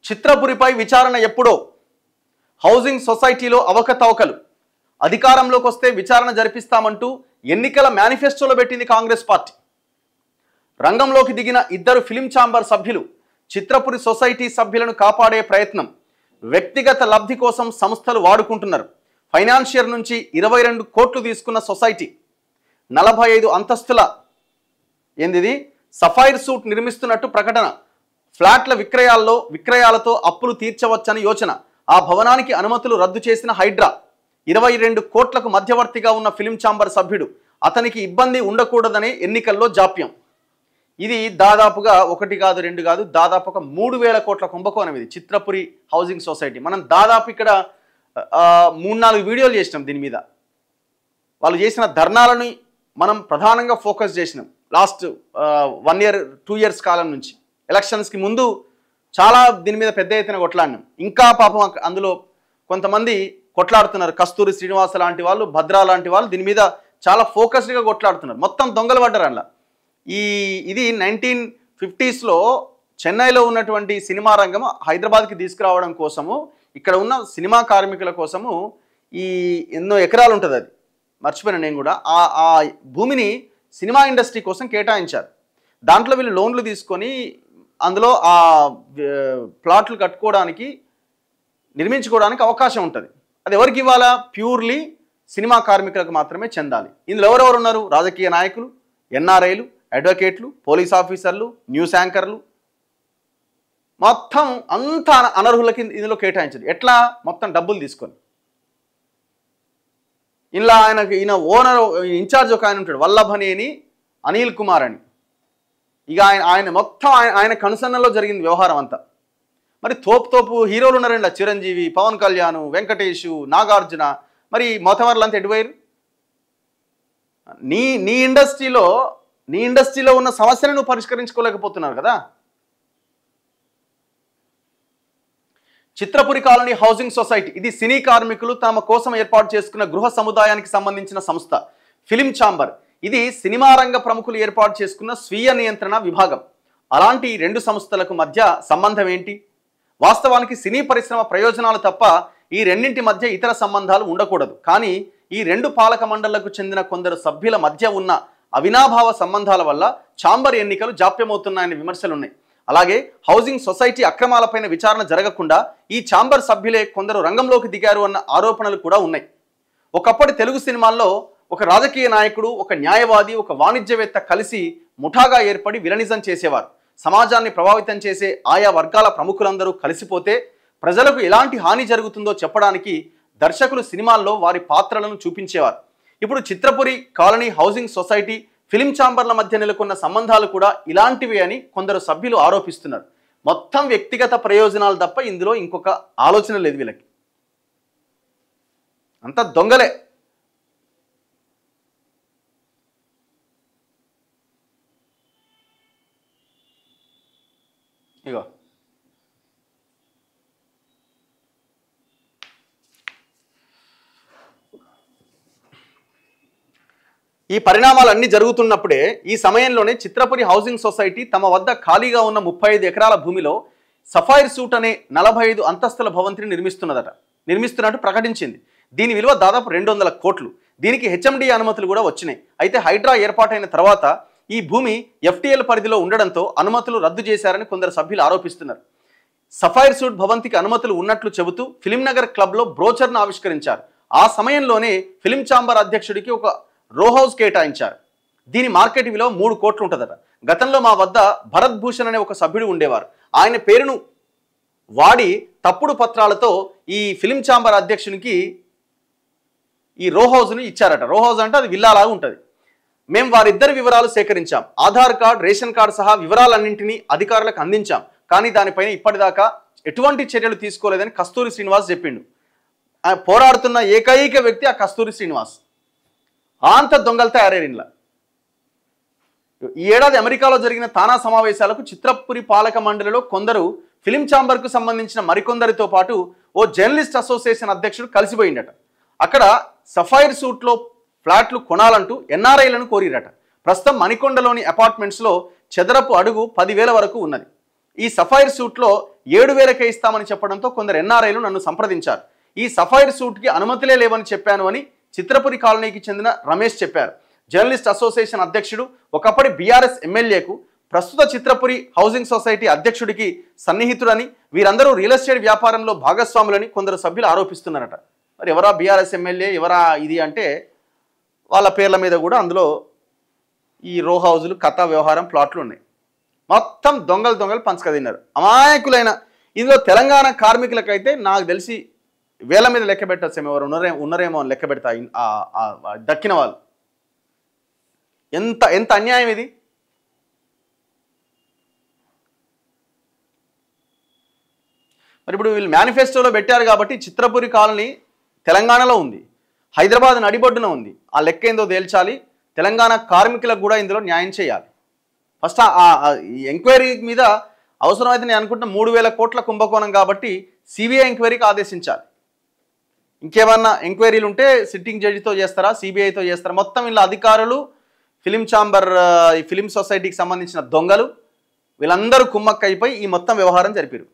చిత్రపురిపై విచారణ ఎప్పుడో, హౌసింగ్ సొసైటీలో అవకతవకలు, అధికారంలోకి వస్తే విచారణ జరిపిస్తామంటూ ఎన్నికల మేనిఫెస్టోలో పెట్టింది కాంగ్రెస్ పార్టీ. రంగంలోకి దిగిన ఇద్దరు ఫిలిం ఛాంబర్ సభ్యులు చిత్రపురి సొసైటీ సభ్యులను కాపాడే ప్రయత్నం. వ్యక్తిగత లబ్ధి కోసం సంస్థలు వాడుకుంటున్నారు. ఫైనాన్షియర్ నుంచి 22 కోట్లు తీసుకున్న సొసైటీ 45 అంతస్తుల సఫైర్ సూట్ నిర్మిస్తున్నట్టు ప్రకటన. ఫ్లాట్ల విక్రయాలతో అప్పులు తీర్చవచ్చని యోచన. ఆ భవనానికి అనుమతులు రద్దు చేసిన హైడ్రా. 22 కోట్లకు మధ్యవర్తిగా ఉన్న ఫిలిం ఛాంబర్ సభ్యుడు. అతనికి ఇబ్బంది ఉండకూడదనే ఎన్నికల్లో జాప్యం. ఇది దాదాపుగా 1 కాదు 2 కాదు, దాదాపు ఒక 3000 కోట్ల కుంభకోణం ఇది చిత్రపురి హౌసింగ్ సొసైటీ. మనం దాదాపు ఇక్కడ 3-4 వీడియోలు చేసినాం దీని మీద. వాళ్ళు చేసిన ధర్నాలని మనం ప్రధానంగా ఫోకస్ చేసినాం. లాస్ట్ 1 year 2 years కాలం నుంచి ఎలక్షన్స్కి ముందు చాలా దీని మీద పెద్ద ఎత్తున కొట్లాడినాం. ఇంకా పాపం అందులో కొంతమంది కొట్లాడుతున్నారు. కస్తూరి శ్రీనివాస లాంటి వాళ్ళు, భద్రా లాంటి వాళ్ళు దీని మీద చాలా ఫోకస్డ్గా కొట్లాడుతున్నారు. మొత్తం దొంగలు పడ్డారు అందులో. ఇది 1950sలో చెన్నైలో ఉన్నటువంటి సినిమా రంగం హైదరాబాద్కి తీసుకురావడం కోసము, ఇక్కడ ఉన్న సినిమా కార్మికుల కోసము ఎన్నో ఎకరాలు ఉంటుంది, అది మర్చిపోయినా నేను కూడా. ఆ భూమిని సినిమా ఇండస్ట్రీ కోసం కేటాయించారు. దాంట్లో వీళ్ళు లోన్లు తీసుకొని అందులో ఆ ప్లాట్లు కట్టుకోవడానికి, నిర్మించుకోవడానికి అవకాశం ఉంటుంది. అది ఎవరికి ఇవ్వాలా? ప్యూర్లీ సినిమా కార్మికులకు మాత్రమే చెందాలి. ఇందులో ఎవరెవరు ఉన్నారు? రాజకీయ నాయకులు, ఎన్ఆర్ఐలు, అడ్వకేట్లు, పోలీస్ ఆఫీసర్లు, న్యూస్ యాంకర్లు, మొత్తం అంతా అనర్హులకి ఇందులో కేటాయించారు. ఎట్లా? మొత్తం డబ్బులు తీసుకొని. ఇలా ఈయన ఓనర్ ఇన్ఛార్జ్ ఒక ఆయన ఉంటాడు, వల్లభనేని అనిల్ కుమార్ అని. ఇక ఆయన మొత్తం ఆయన కనుసన్నలో జరిగింది వ్యవహారం అంతా. మరి తోపు హీరోలు ఉన్నారండి, చిరంజీవి, పవన్ కళ్యాణ్, వెంకటేష్, నాగార్జున. మరి మొత్తవర్లంతా ఎటువైరు? నీ ఇండస్ట్రీలో ఉన్న సమస్యను నువ్వు పరిష్కరించుకోలేకపోతున్నారు కదా. చిత్రపురి కాలనీ హౌసింగ్ సొసైటీ ఇది సినీ కార్మికులు తమ కోసం ఏర్పాటు చేసుకున్న గృహ సముదాయానికి సంబంధించిన సంస్థ. ఫిలిం ఛాంబర్ ఇది సినిమా రంగ ప్రముఖులు ఏర్పాటు చేసుకున్న స్వీయ నియంత్రణ విభాగం. అలాంటి 2 సంస్థలకు మధ్య సంబంధం ఏంటి? వాస్తవానికి సినీ పరిశ్రమ ప్రయోజనాలు తప్ప ఈ రెండింటి మధ్య ఇతర సంబంధాలు ఉండకూడదు. కానీ ఈ 2 పాలక మండళ్లకు చెందిన కొందరు సభ్యుల మధ్య ఉన్న అవినాభావ సంబంధాల వల్ల ఛాంబర్ ఎన్నికలు జాప్యమవుతున్నాయనే విమర్శలున్నాయి. అలాగే హౌసింగ్ సొసైటీ అక్రమాలపైన విచారణ జరగకుండా ఈ ఛాంబర్ సభ్యులే కొందరు రంగంలోకి దిగారు అన్న ఆరోపణలు కూడా ఉన్నాయి. ఒకప్పటి తెలుగు సినిమాల్లో ఒక రాజకీయ నాయకుడు, ఒక న్యాయవాది, ఒక వాణిజ్యవేత్త కలిసి ముఠాగా ఏర్పడి విలనిజం చేసేవారు. సమాజాన్ని ప్రభావితం చేసే ఆయా వర్గాల ప్రముఖులందరూ కలిసిపోతే ప్రజలకు ఎలాంటి హాని జరుగుతుందో చెప్పడానికి దర్శకులు సినిమాల్లో వారి పాత్రలను చూపించేవారు. ఇప్పుడు Chitrapuri colony housing society, film ఛాంబర్ల మధ్య నెలకొన్న సంబంధాలు కూడా ఇలాంటివే అని కొందరు సభ్యులు ఆరోపిస్తున్నారు. మొత్తం వ్యక్తిగత ప్రయోజనాలు తప్ప ఇందులో ఇంకొక ఆలోచన లేదు వీళ్ళకి. అంత దొంగలే. ఇగో ఈ పరిణామాలన్నీ జరుగుతున్నప్పుడే ఈ సమయంలోనే చిత్రపురి హౌసింగ్ సొసైటీ తమ వద్ద ఖాళీగా ఉన్న 35 ఎకరాల భూమిలో సఫైర్ సూట్ అనే 45 అంతస్తుల భవంతిని నిర్మిస్తున్నట్టు ప్రకటించింది. దీని విలువ దాదాపు 200 కోట్లు. దీనికి హెచ్ఎండి అనుమతులు కూడా వచ్చినాయి. అయితే హైడ్రా ఏర్పాటైన తర్వాత ఈ భూమి ఎఫ్టీఎల్ పరిధిలో ఉండడంతో అనుమతులు రద్దు చేశారని కొందరు సభ్యులు ఆరోపిస్తున్నారు. సఫైర్ సూట్ భవంతికి అనుమతులు ఉన్నట్లు చెబుతూ ఫిలింనగర్ క్లబ్లో బ్రోచర్ను ఆవిష్కరించారు. ఆ సమయంలోనే ఫిలిం ఛాంబర్ అధ్యక్షుడికి ఒక రో హౌస్ కేటాయించారు. దీని మార్కెట్ విలువ 3 కోట్లు ఉంటుందట. గతంలో మా వద్ద భరత్ భూషణ్ అనే ఒక సభ్యుడు ఉండేవారు. ఆయన పేరును వాడి తప్పుడు పత్రాలతో ఈ ఫిలిం ఛాంబర్ అధ్యక్షునికి ఈ రో హౌస్ను ఇచ్చారట. రో హౌస్ అంటే అది విల్లాలాగా ఉంటుంది. మేము వారిద్దరి వివరాలు సేకరించాం. ఆధార్ కార్డ్, రేషన్ కార్డు సహా వివరాలన్నింటినీ అధికారులకు అందించాం. కానీ దానిపైన ఇప్పటిదాకా ఎటువంటి చర్యలు తీసుకోలేదని కస్తూరి శ్రీనివాస్ చెప్పిండు. పోరాడుతున్న ఏకైక వ్యక్తి ఆ కస్తూరి శ్రీనివాస్. అంత దొంగలు తయారైన ఈ ఏడాది అమెరికాలో జరిగిన తానా సమావేశాలకు చిత్రపురి పాలక మండలిలో కొందరు ఫిలిం ఛాంబర్కు సంబంధించిన మరికొందరితో పాటు ఓ జర్నలిస్ట్ అసోసియేషన్ అధ్యక్షుడు కలిసిపోయిండట. అక్కడ సఫైర్ సూట్లో ఫ్లాట్లు కొనాలంటూ ఎన్ఆర్ఐలను కోరిరట. ప్రస్తుతం మణికొండలోని అపార్ట్మెంట్స్లో చదరపు అడుగు 10,000 వరకు ఉన్నది. ఈ సఫైర్ సూట్లో 7,000కే ఇస్తామని చెప్పడంతో కొందరు ఎన్ఆర్ఐలు నన్ను సంప్రదించారు. ఈ సఫైర్ సూట్కి అనుమతులే లేవని చెప్పాను అని చిత్రపురి కాలనీకి చెందిన రమేష్ చెప్పారు. జర్నలిస్ట్ అసోసియేషన్ అధ్యక్షుడు, ఒకప్పటి బీఆర్ఎస్ ఎమ్మెల్యేకు, ప్రస్తుత చిత్రపురి హౌసింగ్ సొసైటీ అధ్యక్షుడికి సన్నిహితుడని, వీరందరూ రియల్ ఎస్టేట్ వ్యాపారంలో భాగస్వాములని కొందరు సభ్యులు ఆరోపిస్తున్నారట. మరి ఎవరా బీఆర్ఎస్ ఎమ్మెల్యే, ఎవరా ఇది అంటే వాళ్ళ పేర్ల మీద కూడా అందులో ఈ రో హౌజులు, కథా వ్యవహారం, ప్లాట్లు ఉన్నాయి. మొత్తం దొంగలు పంచక తిన్నారు. అమాయకులైన ఇందులో తెలంగాణ కార్మికులకైతే నాకు తెలిసి వేల మీద లెక్క పెట్టచ్చు, ఎవరు ఉన్నారేమో అని లెక్క పెడతా దక్కిన వాళ్ళు. ఎంత అన్యాయం ఇది. మరి ఇప్పుడు వీళ్ళు మేనిఫెస్టోలో పెట్టారు కాబట్టి చిత్రపురి కాలనీ తెలంగాణలో ఉంది, హైదరాబాద్ నడిబొడ్డున ఉంది. ఆ లెక్క ఏందో తేల్చాలి. తెలంగాణ కార్మికులకు కూడా ఇందులో న్యాయం చేయాలి. ఫస్ట్ ఈ ఎంక్వైరీ మీద అవసరమైతే నేను అనుకుంటున్న 3,000 కోట్ల కుంభకోణం కాబట్టి సిబిఐ ఎంక్వైరీకి ఆదేశించాలి. ఇంకేమన్నా ఎంక్వైరీలు ఉంటే సిట్టింగ్ జడ్జితో చేస్తారా, సిబిఐతో చేస్తారా? మొత్తం ఇలా అధికారులు, ఫిలిం ఛాంబర్, ఈ ఫిలిం సొసైటీకి సంబంధించిన దొంగలు వీళ్ళందరూ కుమ్మక్కైపోయి ఈ మొత్తం వ్యవహారం జరిపారు.